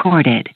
recorded.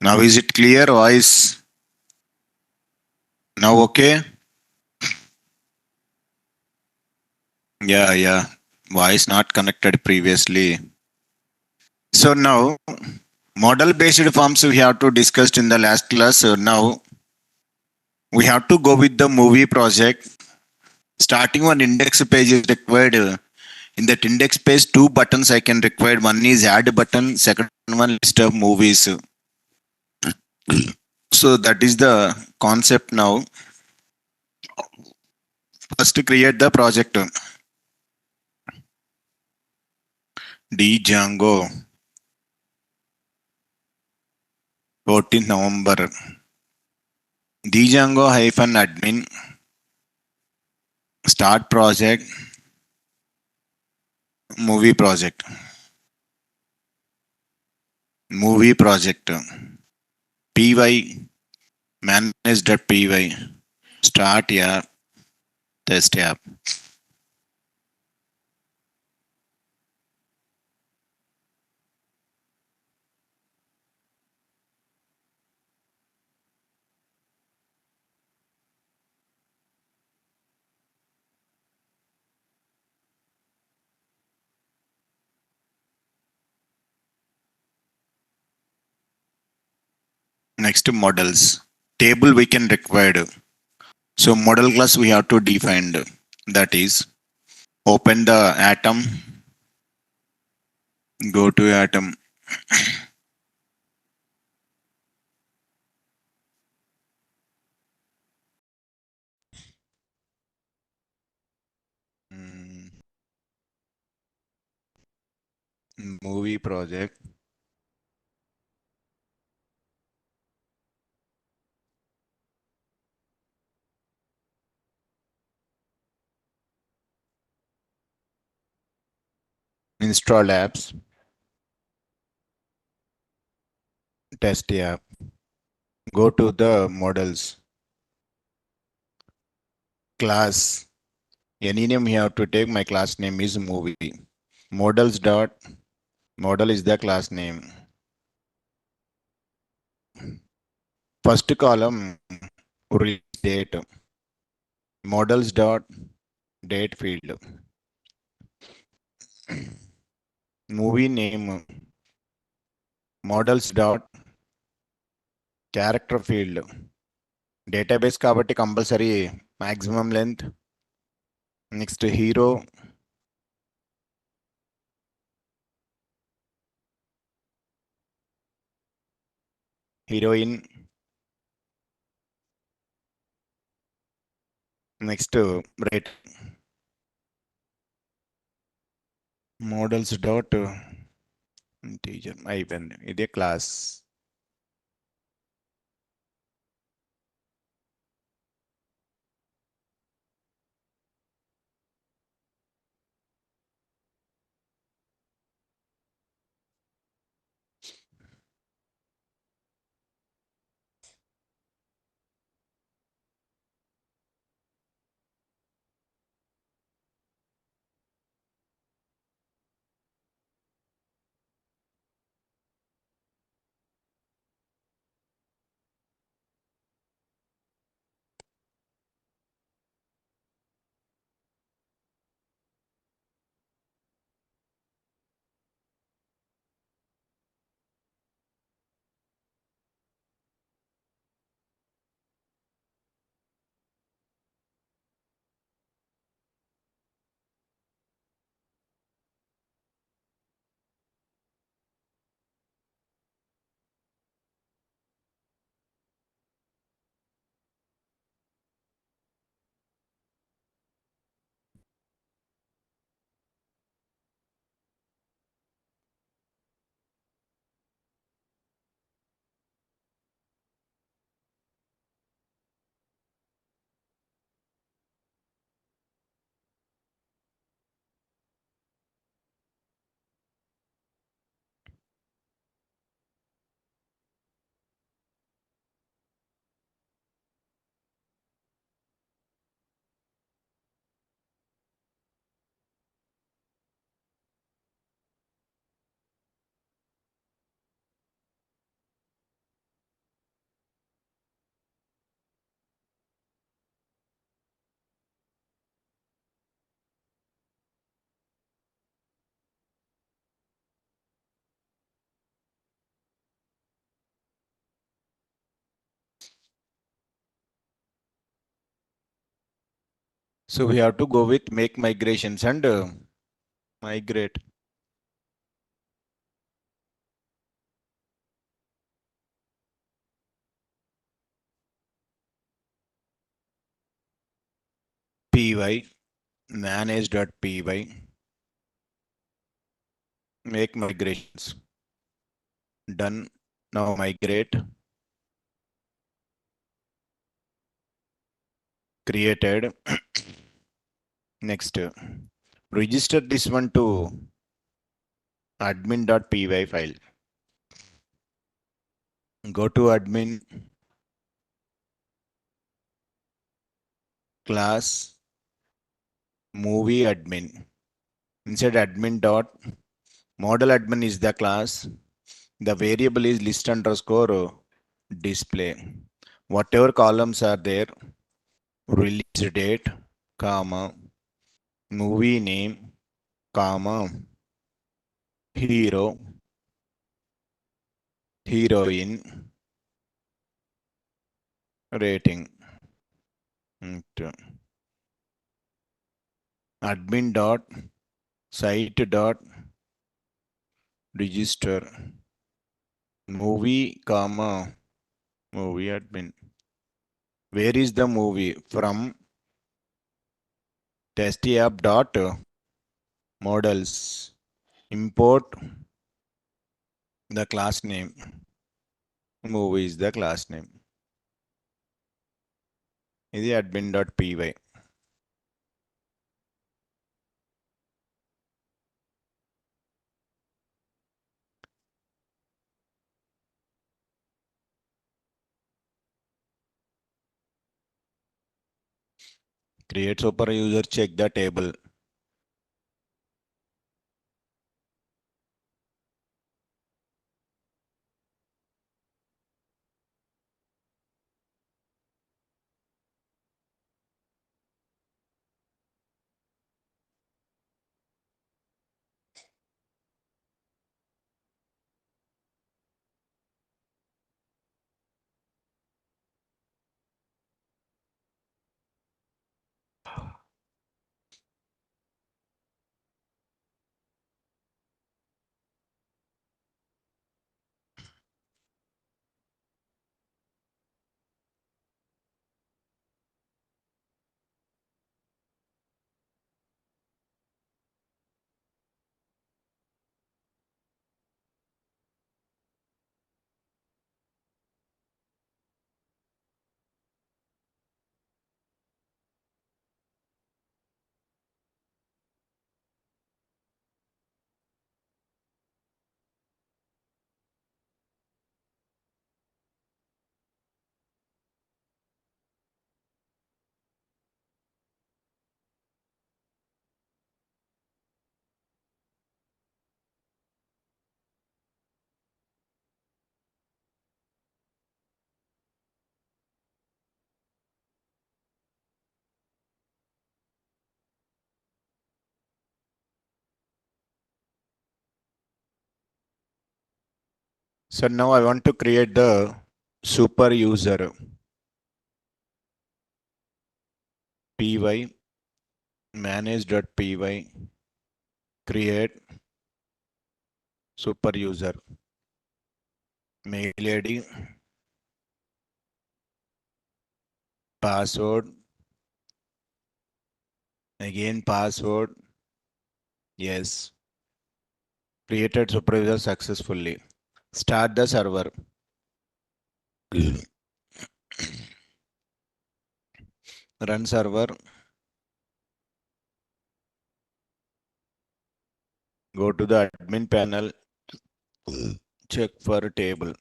Now is it clear, voice? Now okay? Yeah. Voice not connected previously. So now model based forms we have to discussed in the last class. So now we have to go with the movie project. Starting one index page is required. In that index page, two buttons I can require. One is add button, second one list of movies. So that is the concept now. First create the project. Django 14th November. Django -admin. Start project. Movie project. Movie project. Py manage.py. Start app. Test app. Next models. Table we can require. So model class we have to define. That is open the atom. Go to atom. Movie project. Install apps. Test app. Go to the models. Class. Any name you have to take. My class name is movie. Models dot. Model is the class name. First column release date, models dot date field, movie name, models dot character field, database కాబట్టి compulsory maximum length. Next hero, heroine. Next rate, models dot integer అయిపోయింది. ఇదే class. So we have to go with make migrations and migrate. Py manage.py make migrations. Done. Now migrate. Created. Next, register this one to admin.py file. Go to admin class movie admin. Inside admin dot model admin is the class. The variable is list underscore display. Whatever columns are there, release date, comma, movie name, comma, hero, heroine, rating. Admin dot site dot register movie comma movie admin. Where is the movie? From testapp dot models. Import the class name. Movie is the class name. This is admin.py. Create super user, check the table. So now I want to create the super user py manage.py create super user mail id password again password yes created supervisor successfully. Start the server. Run server. Go to the admin panel. Check for table.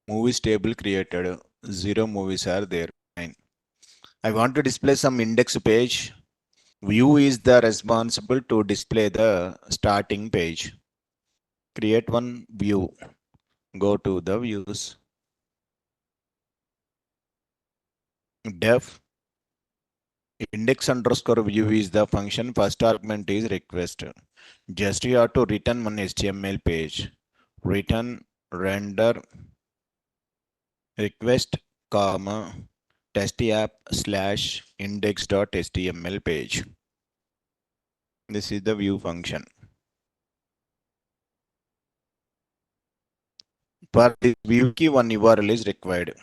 Movies table created. 0 movies are there. Fine. I want to display some index page. View is the responsible to display the starting page. Create one view. Go to the views. Def index underscore view is the function. First argument is request. Just you have to return one HTML page. Return render request comma test app slash index.html page. This is the view function. For this view key, one URL is required.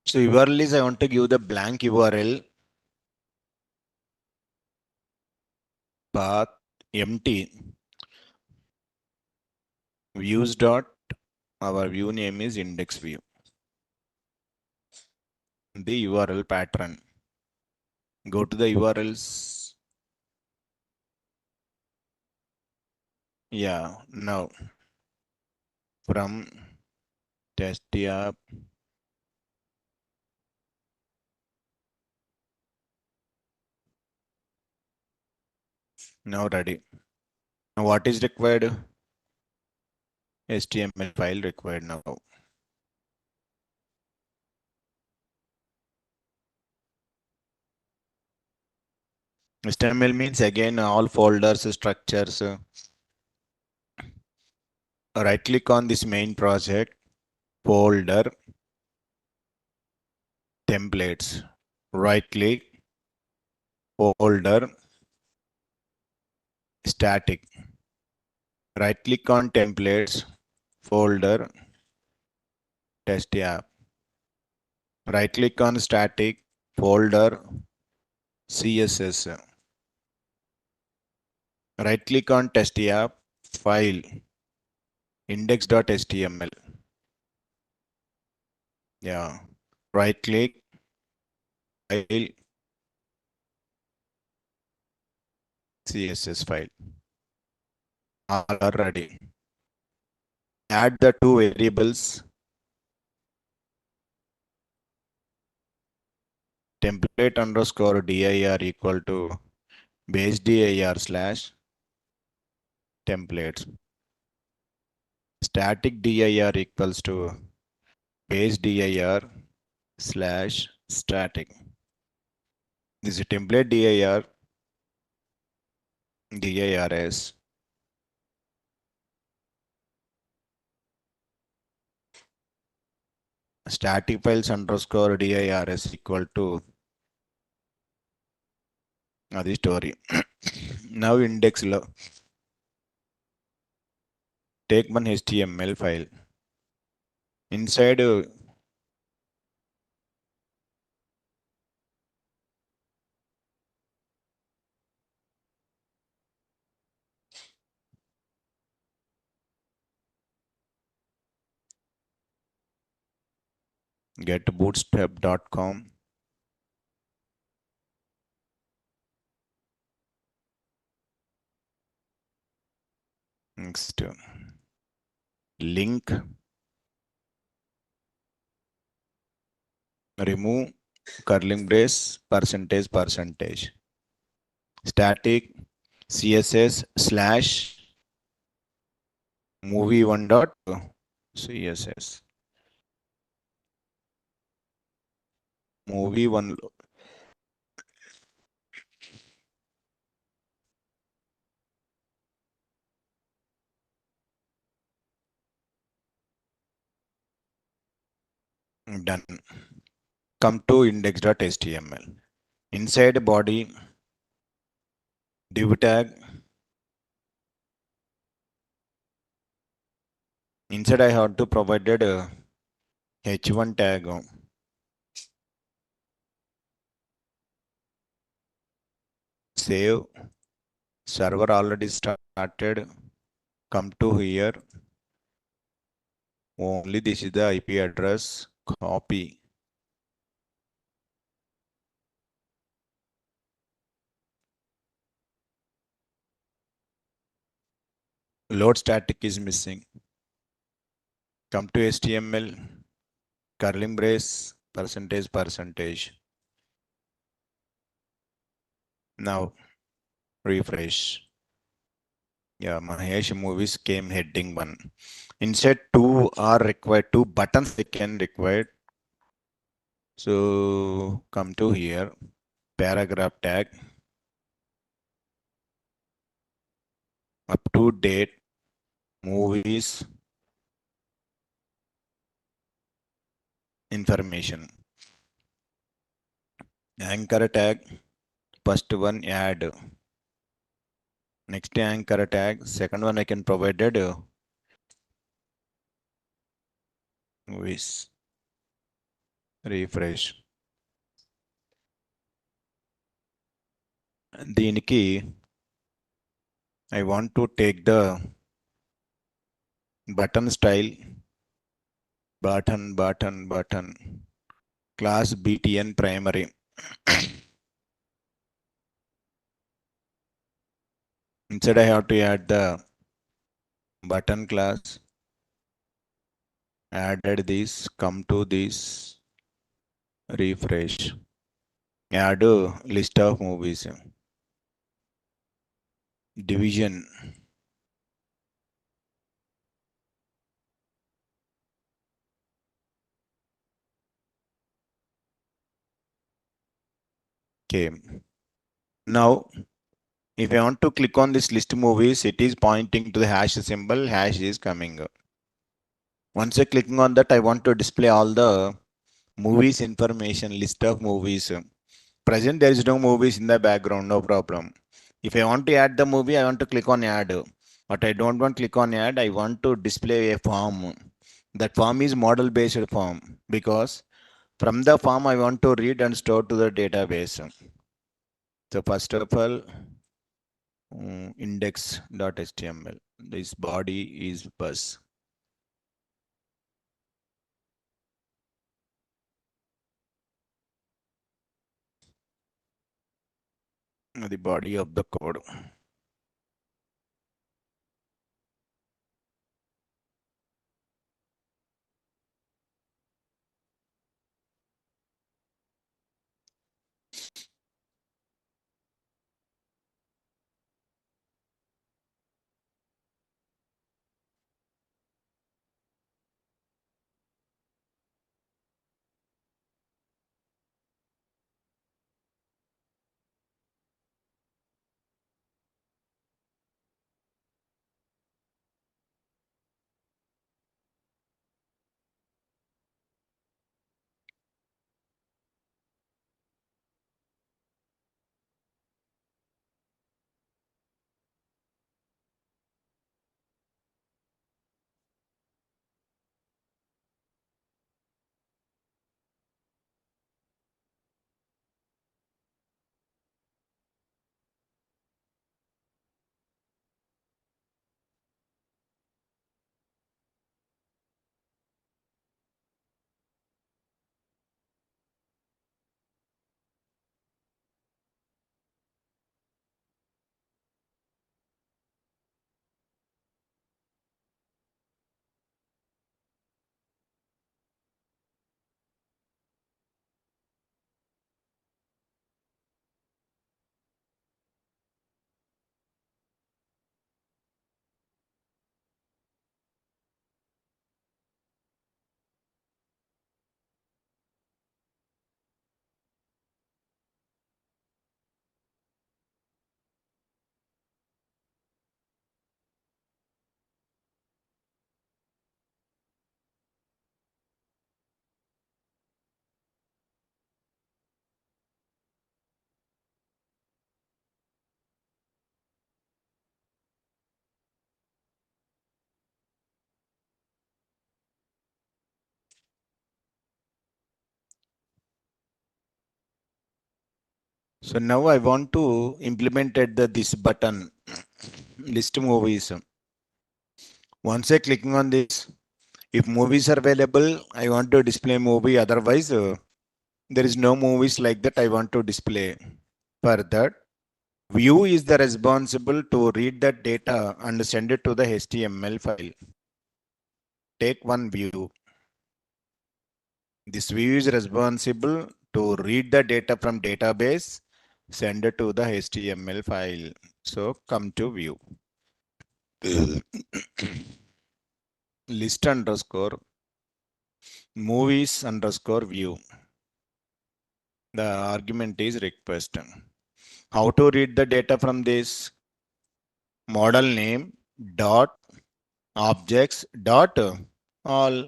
So URL is I want to give the blank URL path empty views dot our view name is index view. The URL pattern. Go to the URLs. Yeah, now from test app now ready. Now what is required? HTML file required now. HTML means again all folders, structures. Right click on this main project, folder, templates. Right click, folder, static. Right click on templates, folder, test app. Right click on static, folder, CSS. Right click on test app, file, index.html. Yeah. Right click, file, CSS file. All are ready. Add the two variables template underscore dir equal to base dir slash templates. Static dir equals to base dir slash static. This is template dirs. Static files underscore dirs equal to the story. Now index take one HTML file. inside getbootstrap.com. Next link, remove curling brace percentage static css slash movie one dot css movie one done. Come to index.html. Inside body div tag. Inside I have to provided h1 tag. Save. Server already started. Come to here. Only this is the IP address. Copy. Load static is missing. Come to HTML. Curling brace percentage. Now refresh. Yeah, Mahesh movies came heading one. Instead, two are required, two buttons they can require. So come to here, paragraph tag, up to date, movies, information. Anchor tag, first one add. Next anchor tag, second one I can provided movies. Refresh. దీనికి I want to take the button style, button, class btn primary. Inside I have to add the button class. Added this, come to this, refresh. Add a list of movies. Division. Okay. Now, if I want to click on this list movies, it is pointing to the hash symbol, hash is coming. Once I clicking on that, I want to display all the movies information, list of movies. Present, there is no movies in the background, no problem. If I want to add the movie, I want to click on add. But I don't want to click on add, I want to display a form. That form is model based form because from the form I want to read and store to the database. So first of all, index.html. This body is bus. The body of the code. So now I want to implement at this button list movies. Once I clicking on this, if movies are available, I want to display movie. Otherwise, there is no movies like that I want to display. For that, view is the responsible to read that data and send it to the HTML file. Take one view. This view is responsible to read the data from database, send it to the HTML file. So come to view. List underscore movies underscore view. The argument is request. How to read the data from this? Model name dot objects dot all.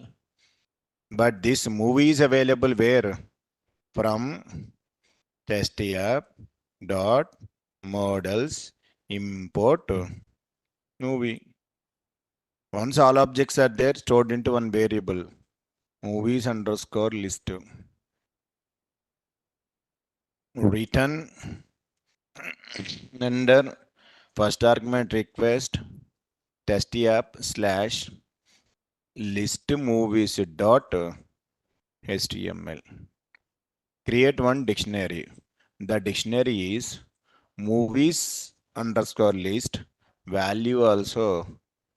But this movie is available where? From test app dot models import movie. Once all objects are there, stored into one variable, movies underscore list. Return under first argument request test app slash list movies dot html. Create one dictionary. The dictionary is movies underscore list, value also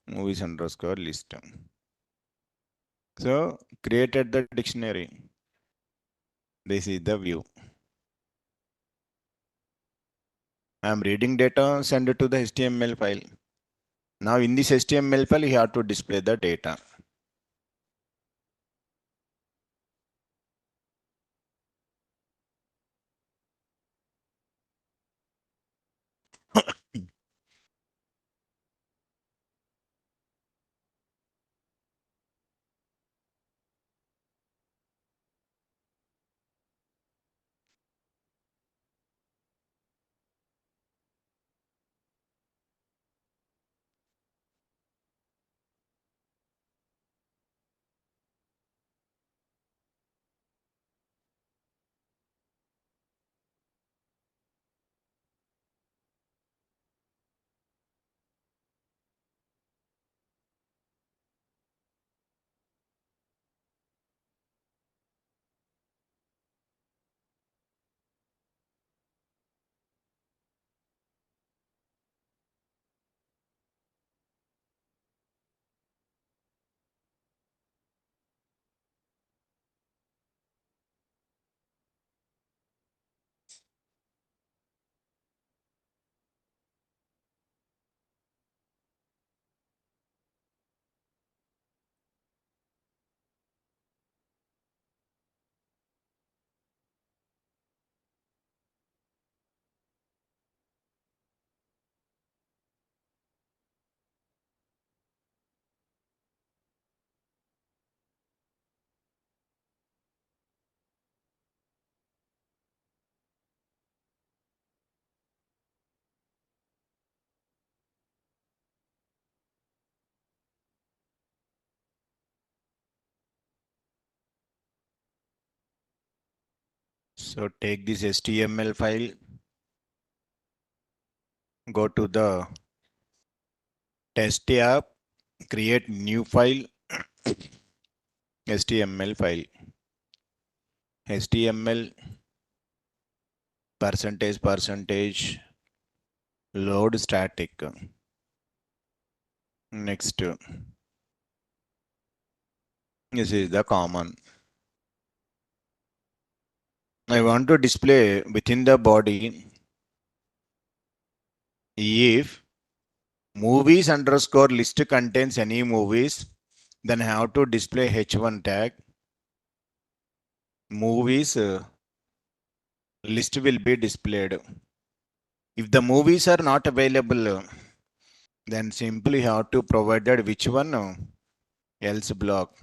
movies underscore list. So created the dictionary. This is the view. I am reading data, send it to the HTML file. Now in this HTML file, you have to display the data. So take this HTML file, go to the test app, create new file, HTML file, HTML percentage load static. Next, this is the common. I want to display within the body if movies underscore list contains any movies, then I have to display h1 tag. Movies list will be displayed. If the movies are not available, then simply have to provided which one else block.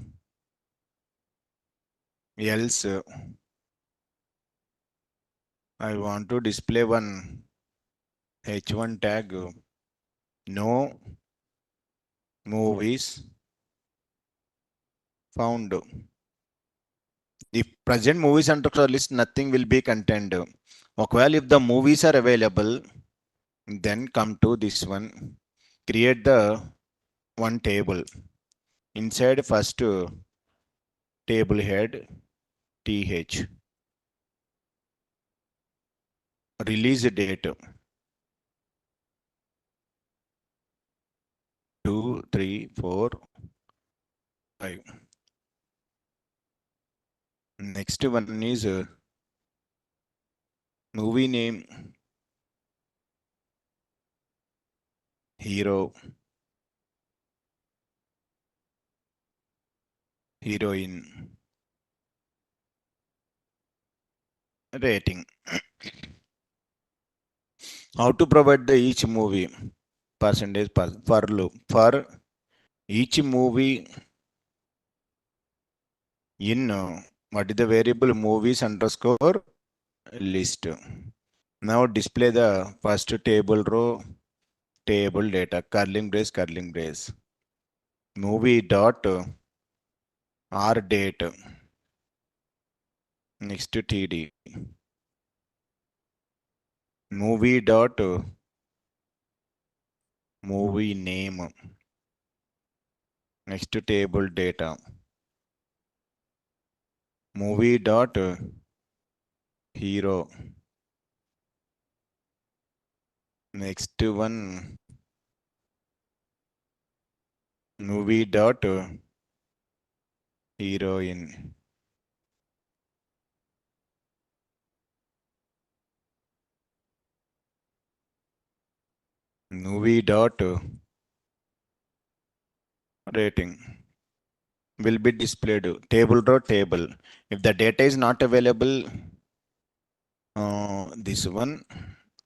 Else I want to display one h1 tag. No movies found. If present movies under the list, nothing will be contained. Well, if the movies are available, then come to this one. Create the one table. Inside first table head TH. Release date 2, 3, 4, 5. Next one is movie name, hero, heroine, rating. How to provide the each movie percentage per loop for each movie in what is the variable movies underscore list. Now display the first table row, table data, curling brace, movie dot r date, next td, movie dot movie name, next table data, movie dot hero, next one movie dot heroine, movie dot rating will be displayed table row table. If the data is not available, this one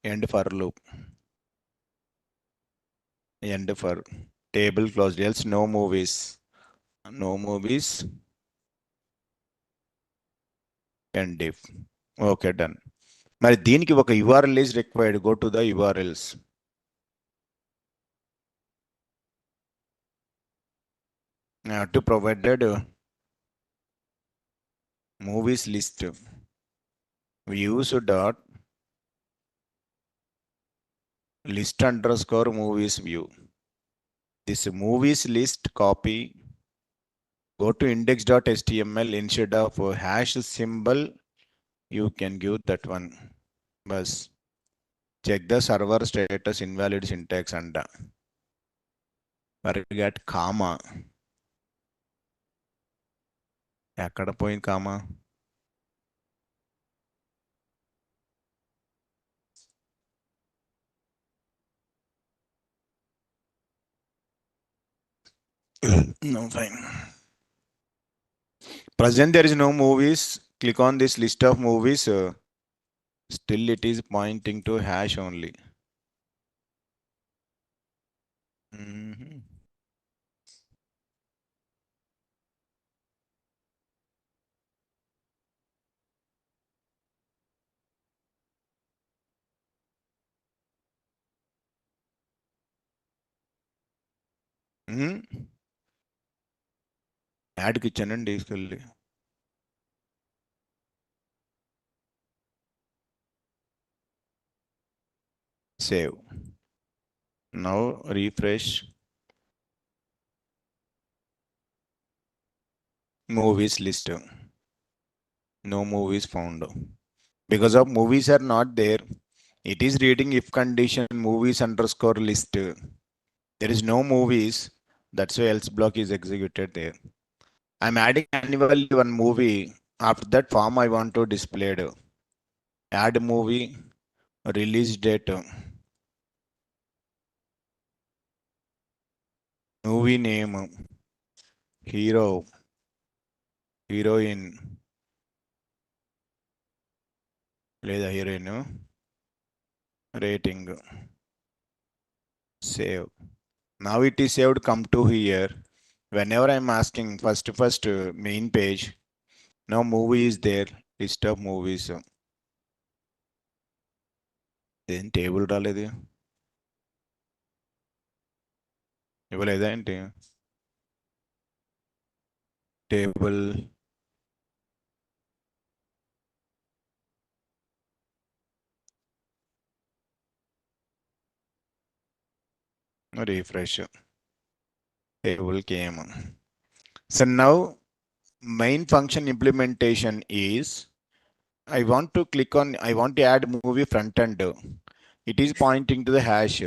end for loop, end for table closed, else no movies, no movies, end if. Okay, done. మరి దీనికి ఒక URL is required. Go to the URLs. I have to provided movies list. Views dot list underscore movies view. This movies list copy. Go to index.html instead of hash symbol. You can give that one. Bus. Check the server status invalid syntax and forget comma. ఎక్కడ పోయింది comma? No, fine. Present there is no movies. Click on this list of movies. Still it is pointing to hash only. యాడ్కి ఇచ్చానండి తీసుకెళ్ళి. Save. Now refresh. Movies list. No movies found. Because of movies are not there, it is reading if condition movies underscore list. There is no movies. That's why else block is executed there. I'm adding annually one movie. After that form I want to display it. Add movie, release date, movie name, hero, heroine, లేదా heroine, rating, save. Now it is saved. Come to here. Whenever I'm asking first main page, now movie is there, list of movies. Then table రాలేదు, ఇవ్వలేదా ఏంటి? Table refresh. Table came. So now main function implementation is I want to click on, I want to add movie front end. It is pointing to the hash.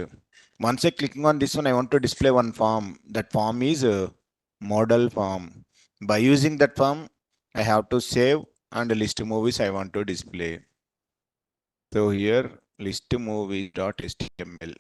Once I clicking on this one, I want to display one form. That form is a model form. By using that form, I have to save and list movies I want to display. So here list movies.html.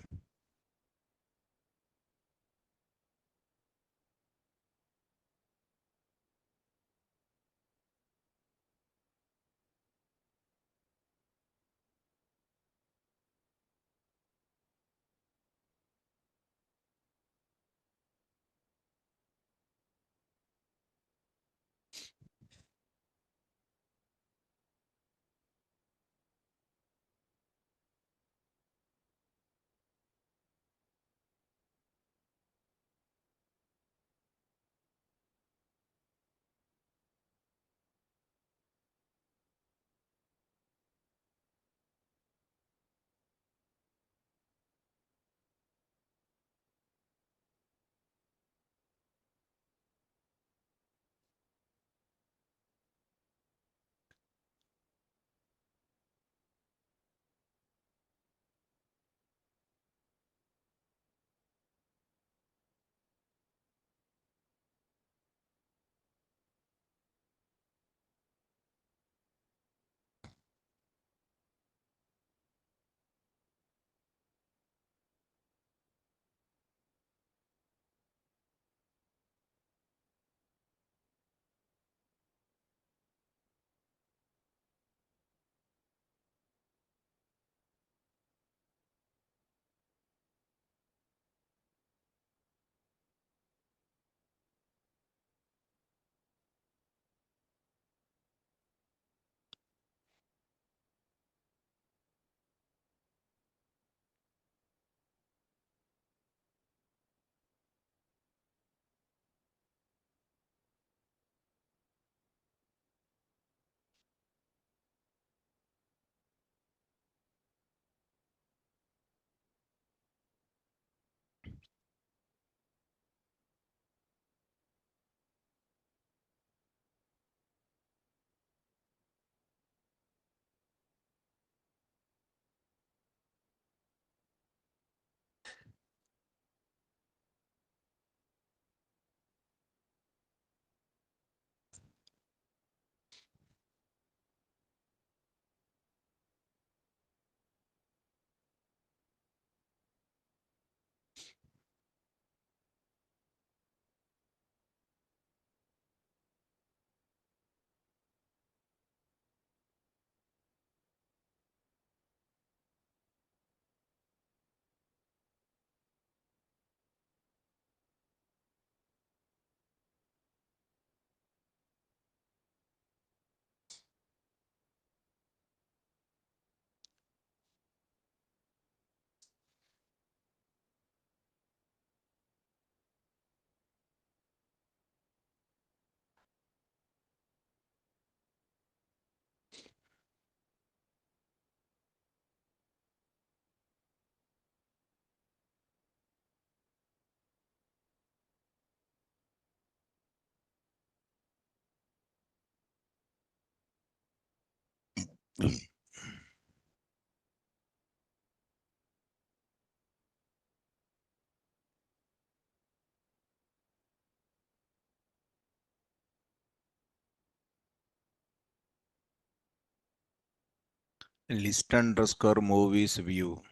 List underscore movies view.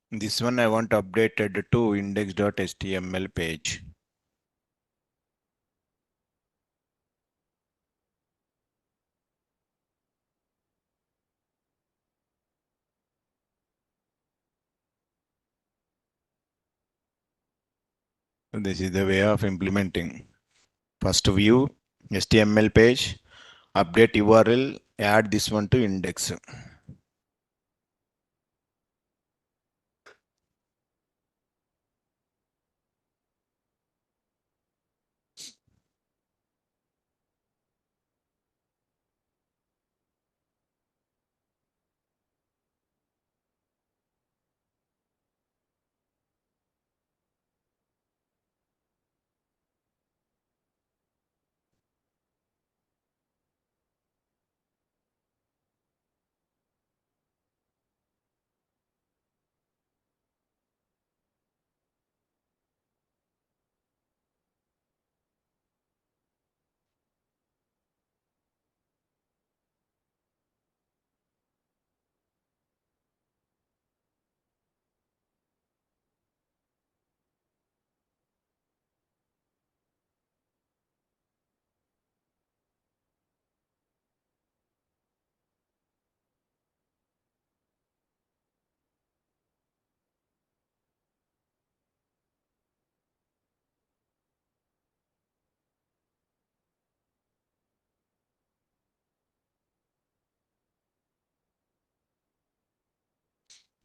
This one I want updated to index.html page. This is the way of implementing. First view HTML page, update URL, add this one to index.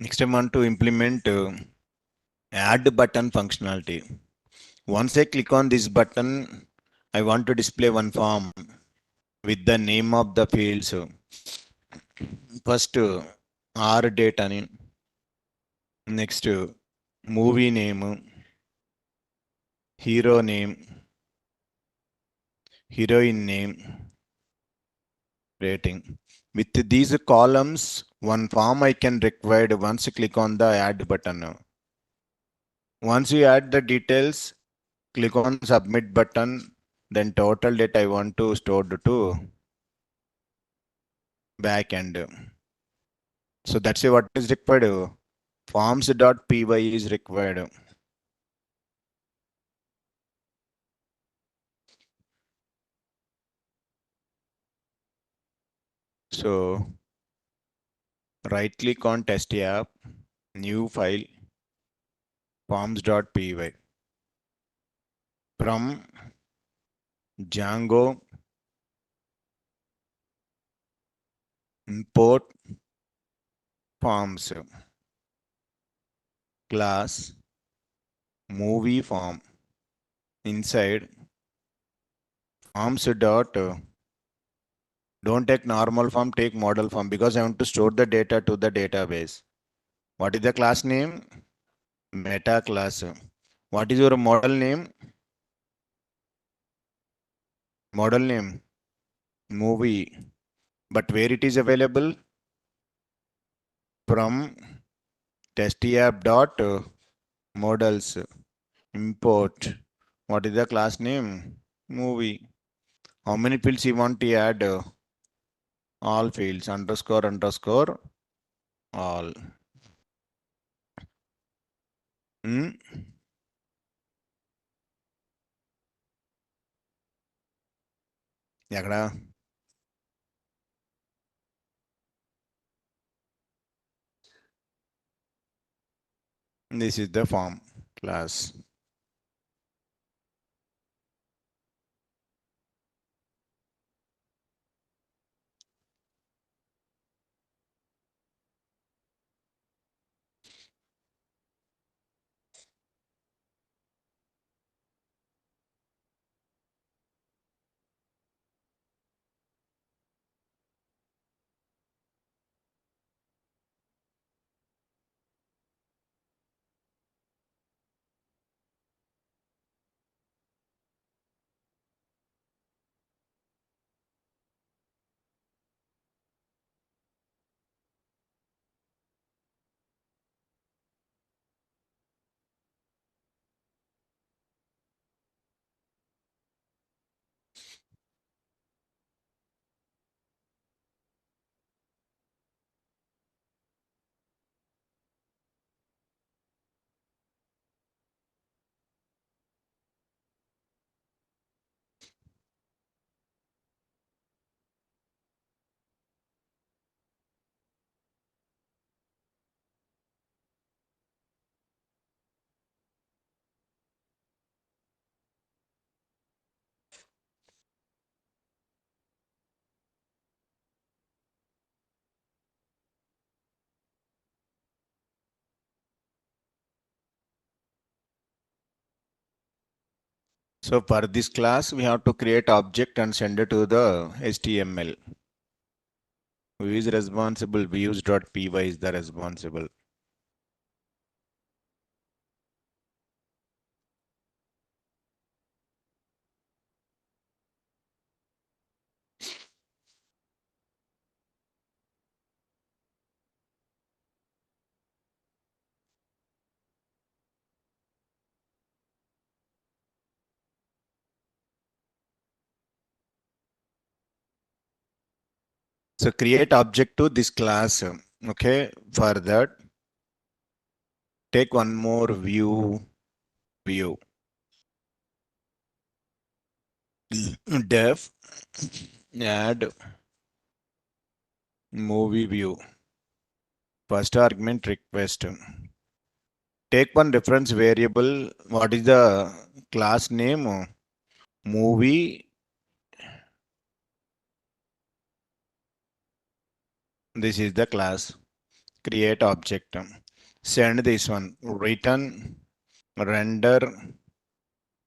Next I want to implement add button functionality. Once I click on this button, I want to display one form with the name of the fields. First, R date ani. Next, movie name, hero name, heroine name, rating. With these columns, one form I can require once you click on the add button. Once you add the details, click on submit button, then total data I want to store to backend. So that's what is required. Forms.py is required. So right click on test app, new file, forms.py. From Django, import forms, class, movie form. Inside forms dot, don't take normal form, take model form because I want to store the data to the database. What is the class name? Meta class. What is your model name? Model name, movie. But where it is available? From testapp dot models, import. What is the class name? Movie. How many fields you want to add? All fields, underscore, underscore, all. Hmm? ఎక్కడ this is the form class. So for this class, we have to create object and send it to the HTML. Who is responsible? Views.py is the responsible. So create object to this class. Okay. For that, take one more view. Def add movie view. First argument request. Take one reference variable. What is the class name? Movie. This is the class. create object, send this one, return, render,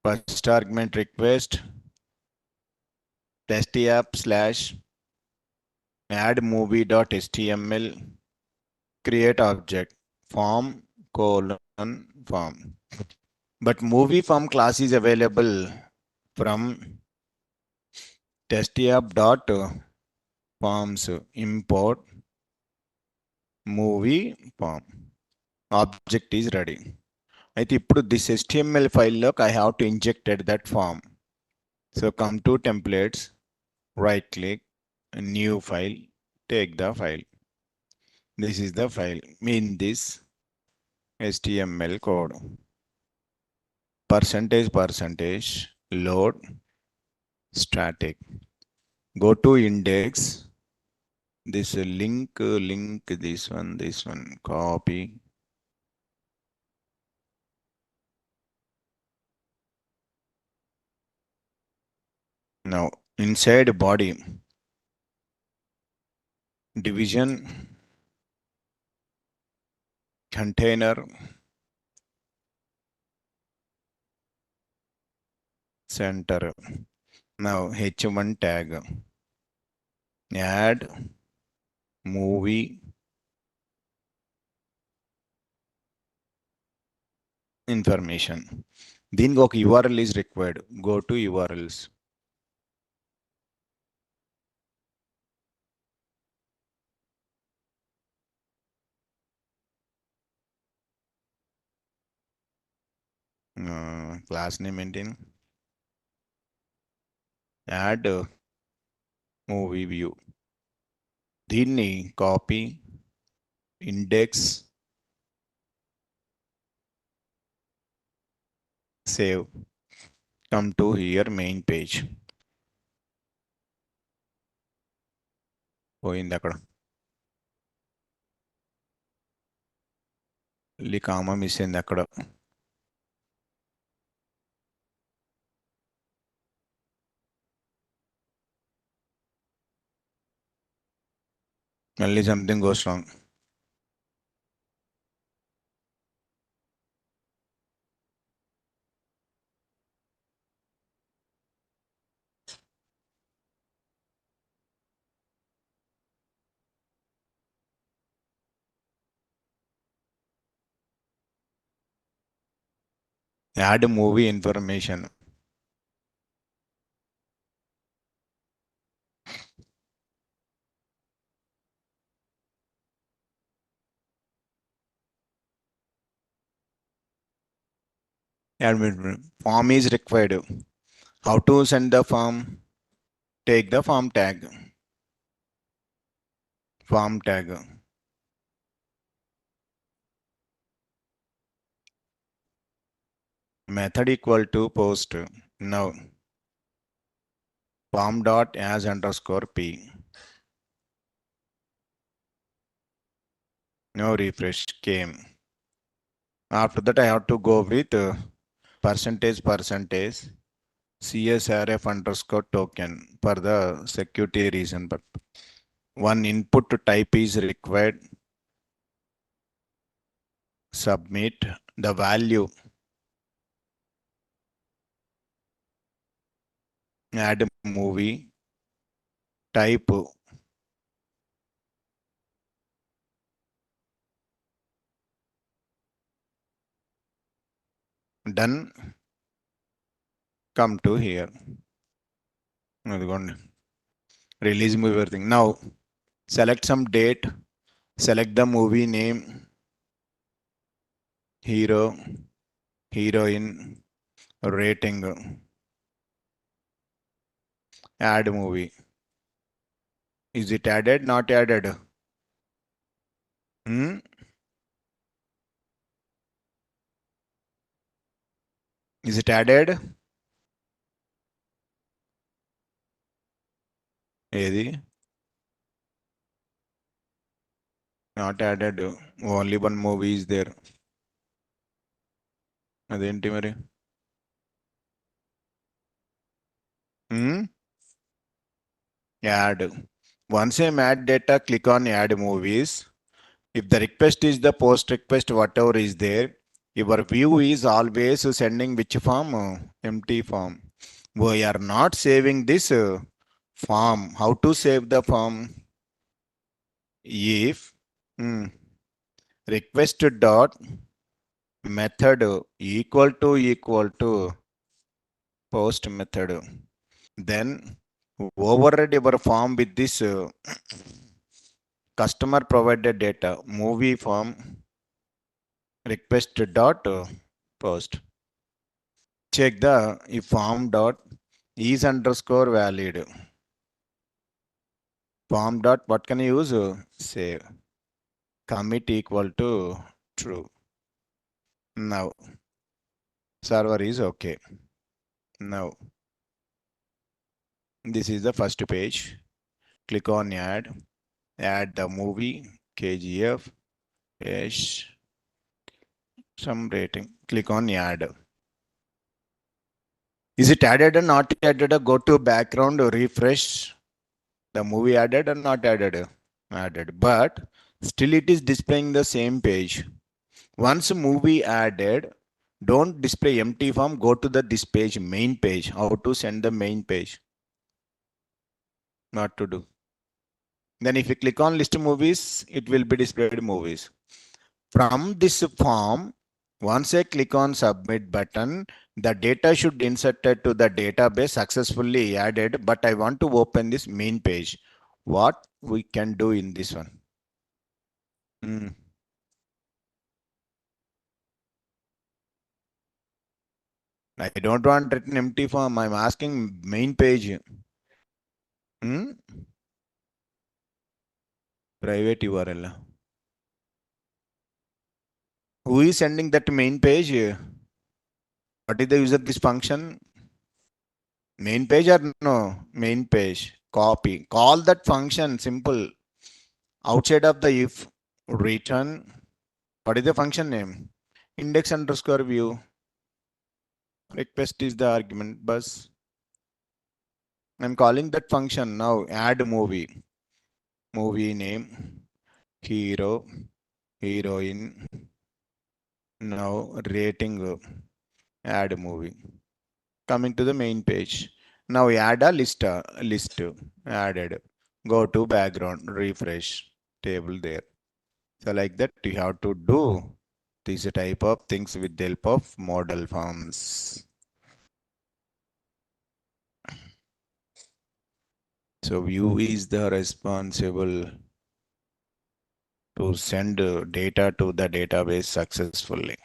first argument request, test app slash add movie.html, create object, form form. But movie form class is available from test app.forms import movie form. Object is ready. అయితే ఇప్పుడు this HTML file look I have to injected that form. So come to templates, right click, new file, take the file. This is the file. In this HTML code. Percentage load static. Go to index. This link, this one, copy. Now inside body, division, container, center. Now h1 tag, add movie information. దీనికి ఒక URL is required. Go to URLs. Class name maintain. Add movie view. దీన్ని copy, index, save. Come to here main page. పోయింది అక్కడ. మళ్ళీ comma miss అయింది అక్కడ. మళ్ళీ something goes wrong. Add movie information. Form is required. How to send the form? Take the form tag. Form tag. Method equal to post. Now form dot as underscore p. Now refresh came. After that I have to go with percentage CSRF underscore token for the security reason, but one input type is required. Submit the value. Add movie type. Done. Come to here. Release movie everything. Now select some date. Select the movie name, hero, heroine, rating. Add movie. Is it added? Not added. Is it added? ఏది? Not added. Only one movie is there. అదేంటి మరి? Add. Once I add data, click on add movies. If the request is the post request, whatever is there, your view is always sending which form? Empty form. We are not saving this form. How to save the form? If request dot method equal to post method, then override your form with this customer provided data movie form request dot post. Check the if form dot is underscore valid. Form dot what can you use? Save. Commit equal to true. Now server is okay. Now this is the first page. Click on add. Add the movie KGF. Yes, some rating. Click on add. Is it added or not added? Go to background, refresh. The movie added or not added? Added. But still it is displaying the same page. Once movie added, don't display empty form. Go to the this page, main page. How to send the main page? Not to do. Then if you click on list movies, it will be displayed movies. From this form, once I click on submit button, the data should inserted to the database successfully added, but I want to open this main page. What we can do in this one? Hmm. I don't want written empty form. I'm asking main page. Hmm? Private URL. Who is sending that main page? What is the use of this function? Main page or no? Main page. Copy. Call that function simple. Outside of the if return. What is the function name? Index underscore view. Request is the argument bus. I'm calling that function now. Add movie. Movie name. Hero. Heroine. Now rating. Add movie. Coming to the main page. Now add a list. List added. Go to background. Refresh. Table there. So like that you have to do these type of things with the help of model forms. So view is the responsible to send data to the database successfully.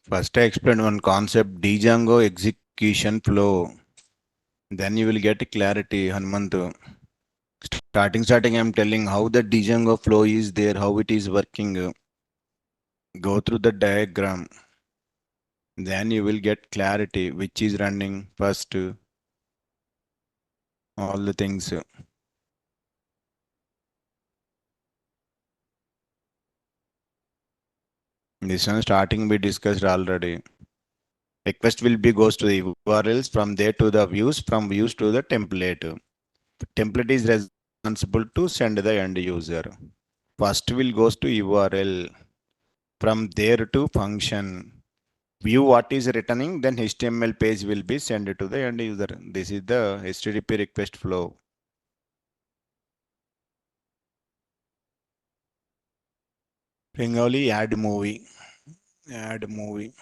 First, I explained one concept, Django execution flow. Then you will get clarity, Hanumantu. Starting, I'm telling how the Django flow is there, how it is working. Go through the diagram. Then you will get clarity, which is running first, all the things. This one starting we discussed already. Request will be goes to the URLs, from there to the views, from views to the template. Template is responsible to send the end user. First will goes to URL, from there to function. View what is returning, then HTML page will be sent to the end user. This is the HTTP request flow. Bengali add movie. Add movie.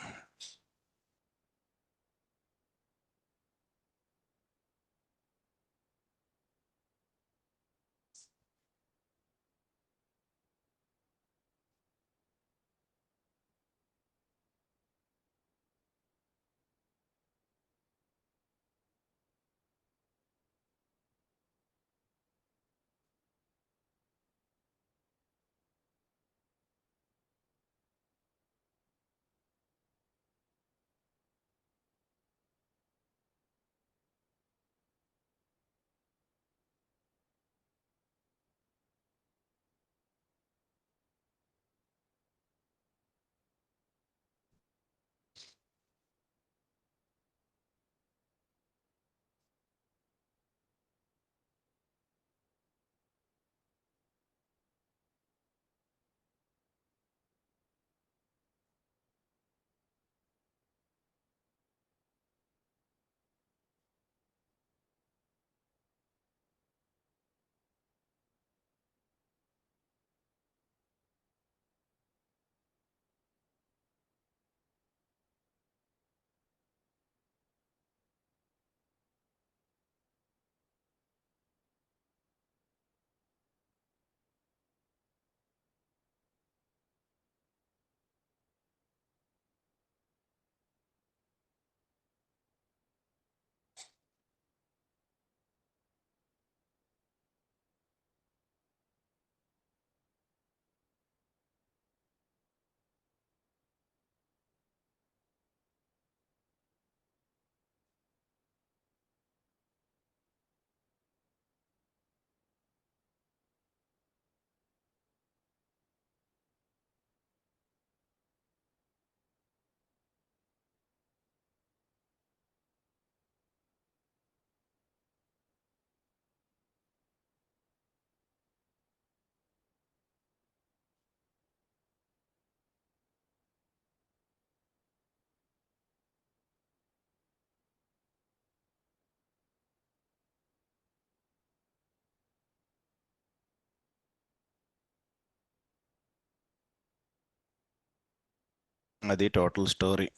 The total story.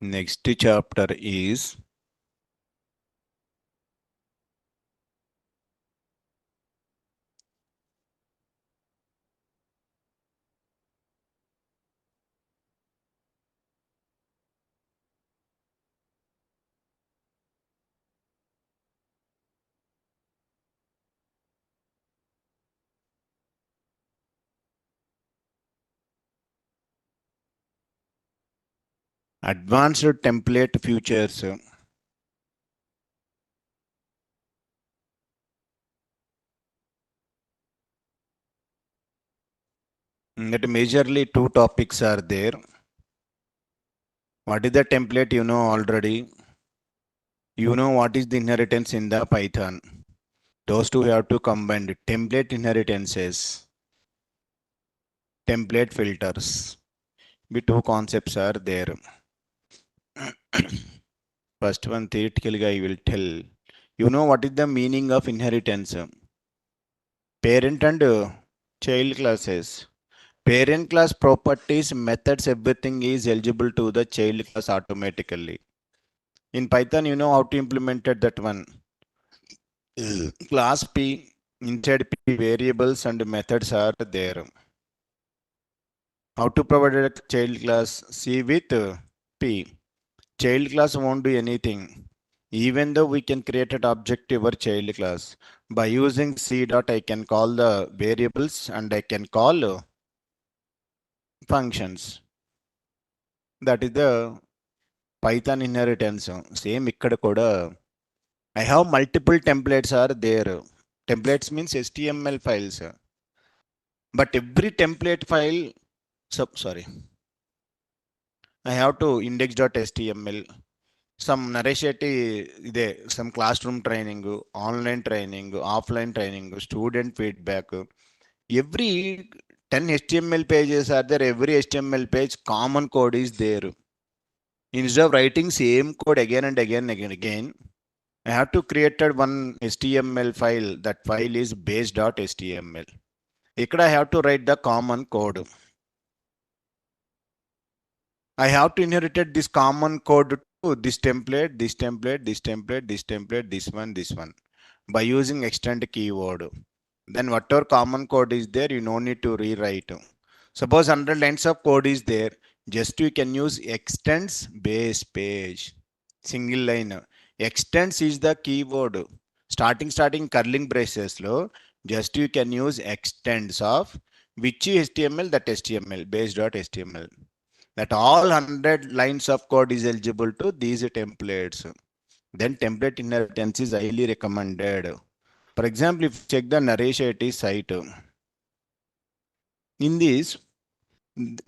Next chapter is advanced template features. That majorly two topics are there. What is the template you know already? You know what is the inheritance in the Python. Those two have to combine template inheritances, template filters. The two concepts are there. First one theoretically I will tell. You know what is the meaning of inheritance? Parent and child classes. Parent class properties, methods, everything is eligible to the child class automatically. In Python, you know how to implement that one. Class P, inside P variables and methods are there. How to provide a child class? C with P. Child class won't do anything. Even though we can create an objective or child class. By using C dot, I can call the variables and I can call functions. That is the Python inheritance. Same ikkada kuda. I have multiple templates are there. Templates means HTML files. But every template file, sorry, I have to index.html. Some narrative, some classroom training, online training, offline training, student feedback. Every 10 HTML pages are there. Every HTML page, common code is there. Instead of writing same code again and again and again, I have to create one HTML file. That file is base.html. Here I have to write the common code. I have to inherit this common code to this template, this template, this template, this template, this one by using extend keyword. Then whatever common code is there, you no need to rewrite. Suppose 100 lines of code is there, just you can use extends base page. Single line. Extends is the keyword. Starting curling braces lo, just you can use extends of which HTML, that HTML, base.html. That all 100 lines of code is eligible to these templates. Then template inheritance is highly recommended. For example, if you check the Nareshati site, in this,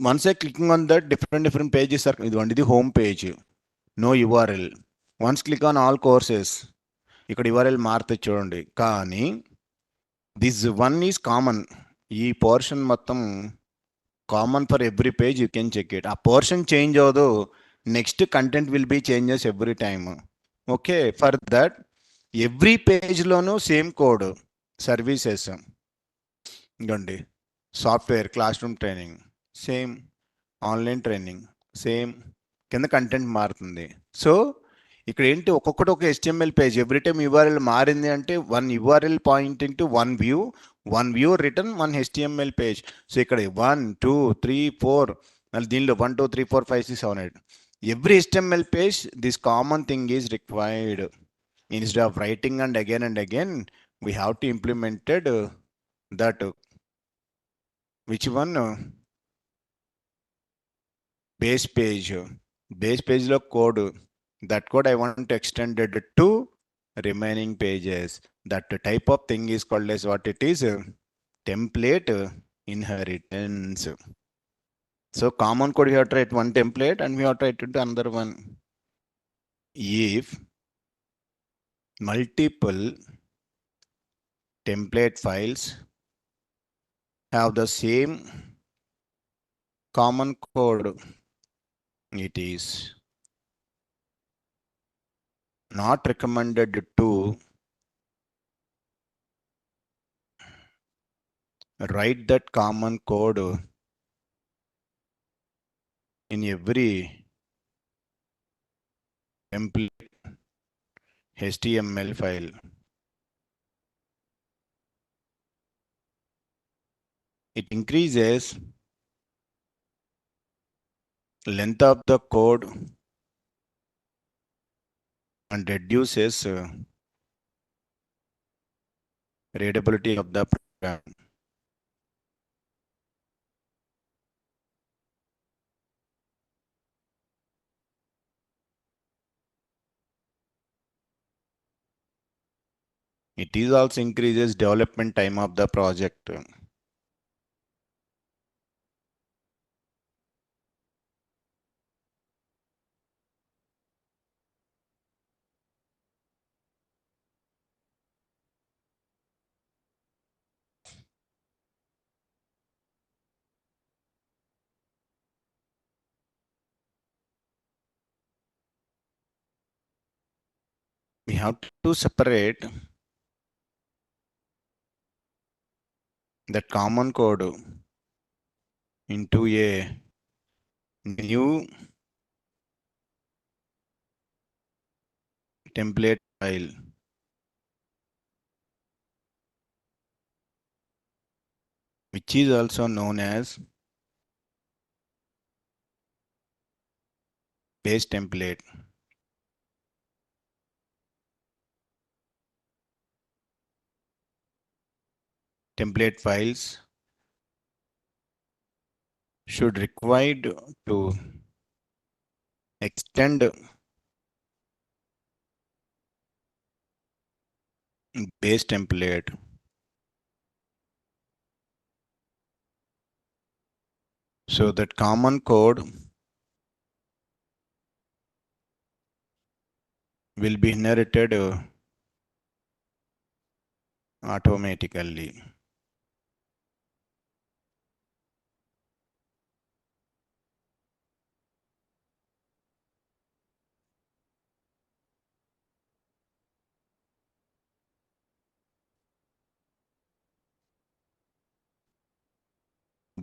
once I clicking on the different pages are the home page, no URL. Once click on all courses, ఇక్కడ URL మారుతుంది చూడండి. కానీ this one is common. ఈ portion మొత్తం common for every page, you can check it. A portion change avado, next content will be changes every time. Okay, for that every page loan same code. Services ఇగోండి, software class room training same, online training same, కింద content మారుతుంది. So ఇక్కడ ఏంటి, ఒక్కొక్కటి ఒక HTML page, every time URL మారింది అంటే one URL pointing to one view return one HTML page. So ఇక్కడ 1 2 3 4, మళ్ళీ దీనిలో 1 2 3 4 5 6 7 8 every HTML page this common thing is required. Instead of writing and again, we have to implemented that. Which one? Base page. Base page lo code. That code I want to extend it to remaining pages. That type of thing is called as what it is? Template inheritance. So common code we have to write one template and we have to write it to another one. If multiple template files have the same common code, it is not recommended to write that common code in every template HTML file. It increases length of the code and reduces readability of the program. It is also increases development time of the project. we have to separate that common code into a new template file, which is also known as base template. Template files should required to extend base template so that common code will be inherited automatically.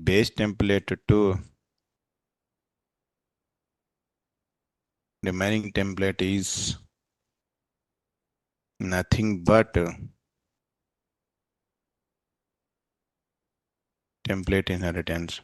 Base template to remaining template is nothing but template inheritance.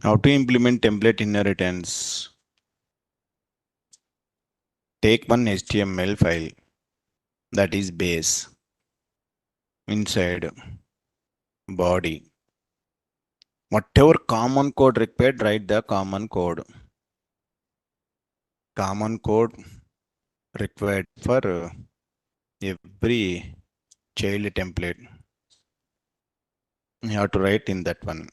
How to implement template inheritance? Take one HTML file that is base. Inside body, whatever common code required, write the common code. Common code required for every child template. You have to write in that one.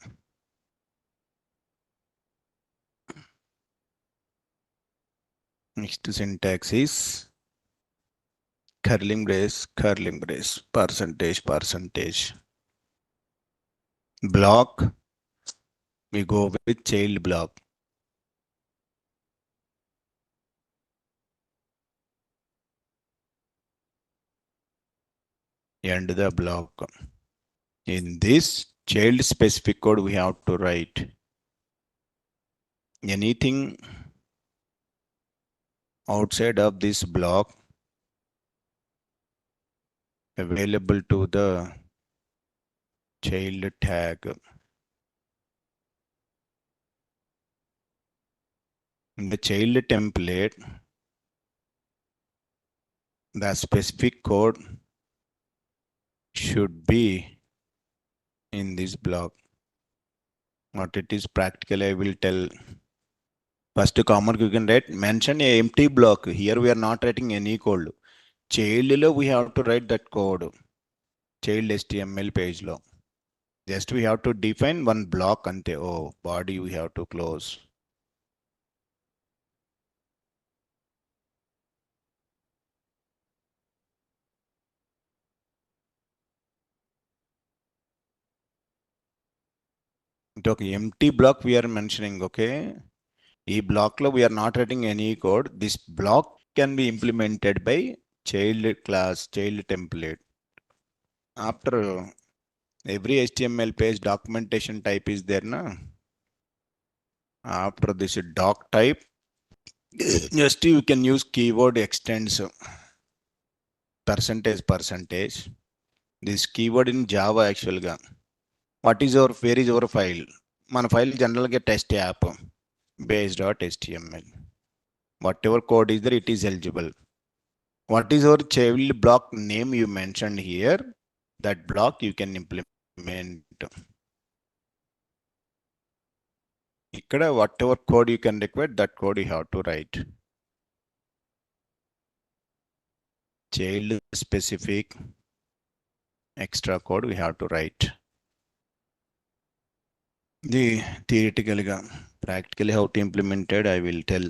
Next syntax is curly brace, percentage. Block, we go with child block. End the block. In this child specific code, we have to write anything outside of this block available to the child tag. In the child template, the specific code should be in this block. What it is practically, I will tell. First common you can write, mention a empty block. Here we are not writing any code. Child we have to write that code. Child HTML page lo. Just we have to define one block ante. Oh, body we have to close. అంటే ఒక empty block we're mentioning. Okay, ఈ block లో we're not writing any code. This block can be implemented by child class, child template. After every HTML page documentation type is there na. After this doc type, just you can use keyword extends percentage. This keyword in Java actually ga. What is our, where is our file? మన file general గా test app base.html. Whatever code is there, it is eligible. What is our child block name you mentioned here? That block you can implement. ఇక్కడ whatever code you can require, that code you have to write. Child specific extra code we have to write. The theoretically ga, practically how to implement it, I will tell.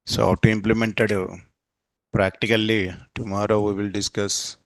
So how to implement it practically, tomorrow we will discuss.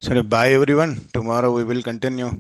So bye everyone. Tomorrow we will continue.